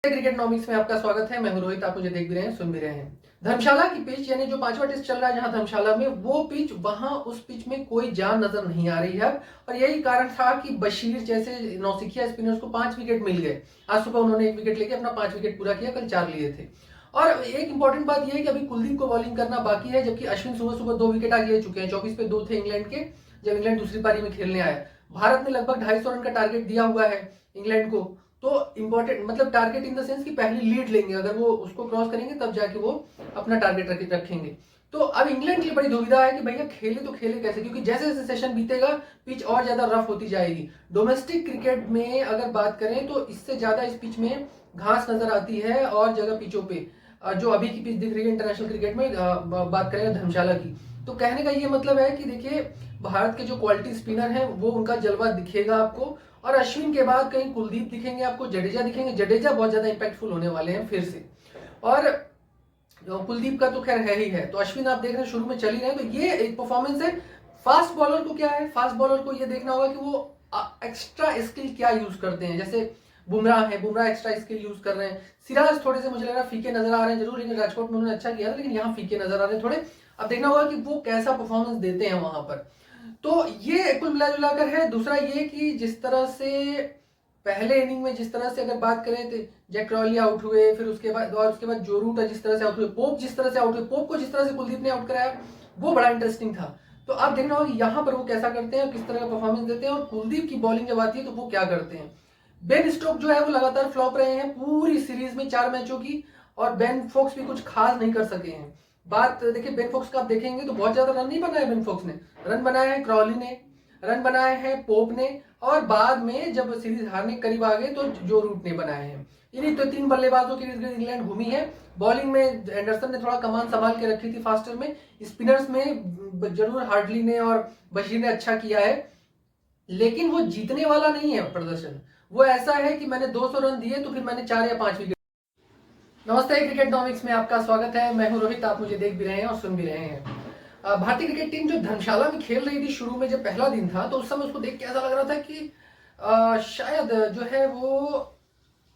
क्रिकेटनॉमिक्स में आपका स्वागत है। मैं हूं रोहित। आप मुझे देख भी रहे हैं, सुन भी रहे हैं। धर्मशाला की पिच यानी जो पांचवा टेस्ट चल रहा है जहां धर्मशाला में, वो पिच वहां उस पिच में कोई जान नजर नहीं आ रही है। और यही कारण था कि बशीर जैसे नौसिखिया स्पिनर्स को 5 विकेट मिल गए। आज सुबह उन्होंने 1 विकेट लेके अपना 5 विकेट पूरा किया, कल 4 लिए थे। और एक इंपॉर्टेंट बात यह है कि अभी कुलदीप को बॉलिंग करना बाकी है, जबकि अश्विन सुबह सुबह 2 विकेट आज ले चुके हैं। 24 पे 2 थे इंग्लैंड के, जब इंग्लैंड दूसरी पारी में खेलने आया। भारत ने लगभग 250 रन का टारगेट दिया हुआ है इंग्लैंड को। तो इंपॉर्टेंट मतलब टारगेट इन द सेंस कि पहली लीड लेंगे, अगर वो उसको क्रॉस करेंगे तब जाके वो अपना टारगेट रखेंगे। तो अब इंग्लैंड के लिए बड़ी दुविधा है कि भैया खेले तो खेले कैसे, क्योंकि जैसे जैसे सेशन बीतेगा पिच और ज्यादा रफ होती जाएगी। डोमेस्टिक क्रिकेट में अगर बात करें तो इससे ज्यादा इस पिच में घास नजर आती है और जगह पिचों पे जो अभी की पिच दिख रही है इंटरनेशनल क्रिकेट में, बात करें धर्मशाला की। तो कहने का ये मतलब है कि देखिए, भारत के जो क्वालिटी स्पिनर हैं वो उनका जलवा दिखेगा आपको। और अश्विन के बाद कहीं कुलदीप दिखेंगे आपको, जडेजा दिखेंगे। जडेजा बहुत ज्यादा इंपैक्टफुल होने वाले हैं फिर से। और कुलदीप का तो खैर है ही है, तो अश्विन आप देख रहे हैं शुरू में चल ही रहे हैं। तो ये एक परफॉर्मेंस है। फास्ट बॉलर को क्या है, फास्ट बॉलर को ये देखना होगा कि वो एक्स्ट्रा स्किल क्या यूज करते हैं। जैसे बुमराह है, बुमराह एक्स्ट्रा स्किल यूज कर रहे हैं। सिराज थोड़े से मुझे लग रहा है फीके नजर आ रहे हैं जरूर, लेकिन राजकोट में उन्होंने अच्छा किया था, लेकिन यहाँ फीके नजर आ रहे हैं थोड़े। अब देखना होगा कि वो कैसा परफॉर्मेंस देते हैं वहां पर। तो ये कुल मिला जुलाकर है। दूसरा ये कि जिस तरह से पहले इनिंग में जिस तरह से अगर बात करें तो जैक क्रॉली आउट हुए, फिर उसके बाद जो रूट है जिस तरह से आउट हुए, पोप जिस तरह से आउट हुए, पोप को जिस तरह से कुलदीप ने आउट कराया वो बड़ा इंटरेस्टिंग था। तो आप देखना होगा कि यहाँ पर वो कैसा करते हैं, किस तरह का परफॉर्मेंस देते हैं, और कुलदीप की बॉलिंग जब आती है तो वो क्या करते हैं। बेन स्टोक जो है वो लगातार फ्लॉप रहे हैं पूरी सीरीज में 4 मैचों की, और बेन फोक्स भी कुछ खास नहीं कर सके हैं। बात देखिए बेन फोक्स का, आप देखेंगे तो बहुत ज्यादा रन नहीं बनाए बेन फोक्स ने। रन बनाए हैं क्रॉली ने, रन बनाए हैं पोप ने, और बाद में जब सीरीज हारने के करीब आ गए तो जो रूट ने बनाए हैं। इन्हीं तो 3 बल्लेबाजों के इर्द गिर्द इंग्लैंड घूमी है। बॉलिंग में एंडरसन ने थोड़ा कमान संभाल के रखी थी फास्टर में। स्पिनर्स में जरूर हार्डली ने और बशीर ने अच्छा किया है, लेकिन वो जीतने वाला नहीं है प्रदर्शन। वो ऐसा है कि मैंने 200 रन दिए तो फिर मैंने 4 या 5 विकेट। नमस्ते, क्रिकेटनॉमिक्स में आपका स्वागत है। मैं हूं रोहित। आप मुझे देख भी रहे हैं और सुन भी रहे हैं। भारतीय क्रिकेट टीम जो धर्मशाला में खेल रही थी शुरू में, जब पहला दिन था तो उस समय उसको देख के ऐसा लग रहा था कि शायद जो है वो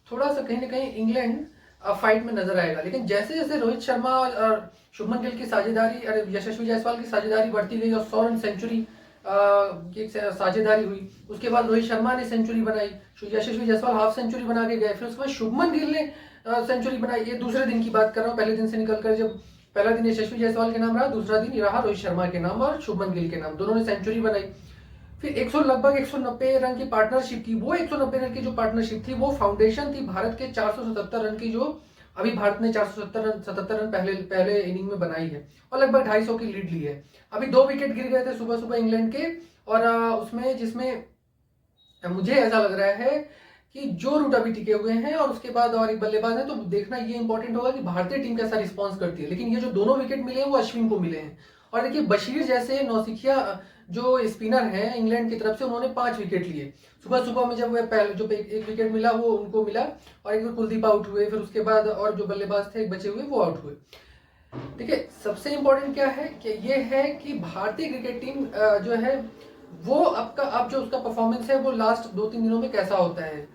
थोड़ा सा कहीं ना कहीं इंग्लैंड फाइट में नजर आएगा। लेकिन जैसे जैसे रोहित शर्मा और शुभमन गिल की साझेदारी, अरे यशस्वी जायसवाल की साझेदारी बढ़ती गई और 100 रन सेंचुरी की साझेदारी हुई, उसके बाद रोहित शर्मा ने सेंचुरी बनाई, यशस्वी जायसवाल हाफ सेंचुरी बना के गए, फिर उसके बाद शुभमन गिल ने सेंचुरी बनाई। ये दूसरे दिन की बात कर रहा हूँ, पहले दिन से निकलकर, जब पहला दिन यशस्वी जायसवाल के नाम रहा, दूसरा दिन रहा रोहित शर्मा के नाम और शुभमन गिल के नाम, दोनों ने सेंचुरी बनाई। फिर लगभग 190 रन की पार्टनरशिप की, वो 190 रन की जो पार्टनरशिप थी वो फाउंडेशन थी भारत के 477 रन की, जो अभी भारत ने 477 रन पहले इनिंग में बनाई है, और लगभग 250 की लीड ली है। अभी 2 विकेट गिर गए थे सुबह सुबह इंग्लैंड के, और उसमें जिसमें मुझे ऐसा लग रहा है कि जो रूट अभी टिके हुए हैं और उसके बाद और एक बल्लेबाज है, तो देखना ये इंपॉर्टेंट होगा कि भारतीय टीम कैसा रिस्पॉन्स करती है। लेकिन ये जो दोनों विकेट मिले हैं वो अश्विन को मिले हैं। और देखिए बशीर जैसे नौसिखिया जो स्पिनर हैं इंग्लैंड की तरफ से, उन्होंने 5 विकेट लिए सुबह सुबह में। जब पहले जो एक विकेट मिला वो उनको मिला, और एक कुलदीप आउट हुए, फिर उसके बाद और जो बल्लेबाज थे बचे हुए वो आउट हुए। देखिए सबसे इंपॉर्टेंट क्या है कि ये है कि भारतीय क्रिकेट टीम जो है वो अब जो उसका परफॉर्मेंस है वो लास्ट 2-3 दिनों में कैसा होता है।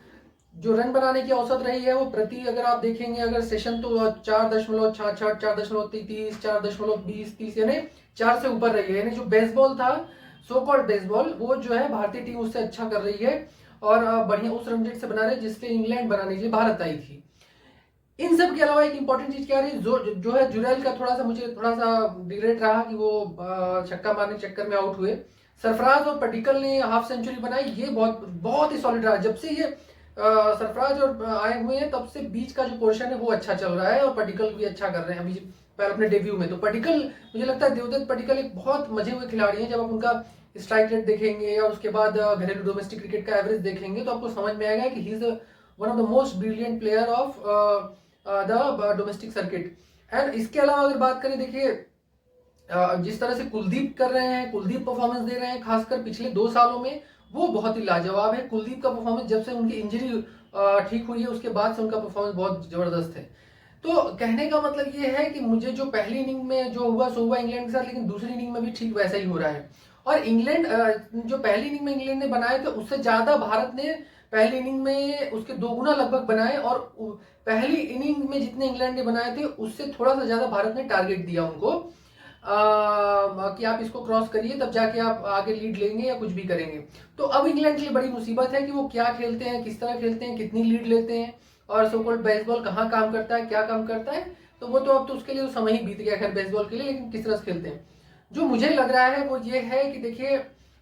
जो रन बनाने की औसत रही है वो प्रति, अगर आप देखेंगे अगर सेशन, तो 4.66, 4.33, 4.20, 30, यानी 4 से ऊपर रही है। यानी जो बेसबॉल था, सो कॉल्ड बेसबॉल, वो जो है भारतीय टीम उससे अच्छा कर रही है, और बढ़िया उस रन रेट से बना रही है जिससे इंग्लैंड बनाने के लिए भारत आई थी। इन सब के अलावा एक इंपॉर्टेंट चीज क्या रही, जो है जुरैल का मुझे थोड़ा सा रिग्रेट रहा कि वो छक्का मारने के चक्कर में आउट हुए। सरफराज और पटिकल ने हाफ सेंचुरी बनाई, ये बहुत बहुत ही सॉलिड रहा। जब से ये सरफराज और आए हुए हैं तब से बीच का जो पोर्शन है वो अच्छा चल रहा है, और पटिकल भी अच्छा कर रहे हैं अभी पहले अपने डेब्यू में। तो पटिकल, मुझे लगता है देवदत्त पटिकल एक बहुत मजे हुए खिलाड़ी हैं। जब आप उनका स्ट्राइक रेट देखेंगे और उसके बाद घरेलू डोमेस्टिक क्रिकेट का एवरेज देखेंगे तो आपको समझ में आएगा कि he is one of the most brilliant player of the domestic circuit. And इसके अलावा अगर बात करें, देखिए जिस तरह से कुलदीप कर रहे हैं, कुलदीप परफॉर्मेंस दे रहे हैं खासकर पिछले 2 सालों में, वो बहुत ही लाजवाब है। कुलदीप का परफॉर्मेंस जब से उनकी इंजरी ठीक हुई है उसके बाद से उनका परफॉर्मेंस बहुत जबरदस्त है। तो कहने का मतलब ये है कि मुझे जो पहली इनिंग में जो हुआ सो हुआ इंग्लैंड के साथ, लेकिन दूसरी इनिंग में भी ठीक वैसा ही हो रहा है। और इंग्लैंड जो पहली इनिंग में इंग्लैंड ने बनाए थे उससे ज्यादा भारत ने पहली इनिंग में उसके 2 गुना लगभग बनाए, और पहली इनिंग में जितने इंग्लैंड ने बनाए थे उससे थोड़ा सा ज्यादा भारत ने टारगेट दिया उनको कि आप इसको क्रॉस करिए तब जाके आप आगे लीड लेंगे या कुछ भी करेंगे। तो अब इंग्लैंड के लिए बड़ी मुसीबत है कि वो क्या खेलते हैं, किस तरह खेलते हैं, कितनी लीड लेते हैं और सो कॉल्ड बेसबॉल कहाँ काम करता है, क्या काम करता है। तो वो तो अब तो उसके लिए समय ही बीत गया खैर बेसबॉल के लिए, लेकिन किस तरह से खेलते हैं जो मुझे लग रहा है वो ये है कि देखिए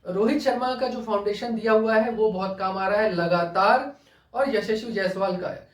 रोहित शर्मा का जो फाउंडेशन दिया हुआ है वो बहुत काम आ रहा है लगातार, और यशस्वी जायसवाल का है।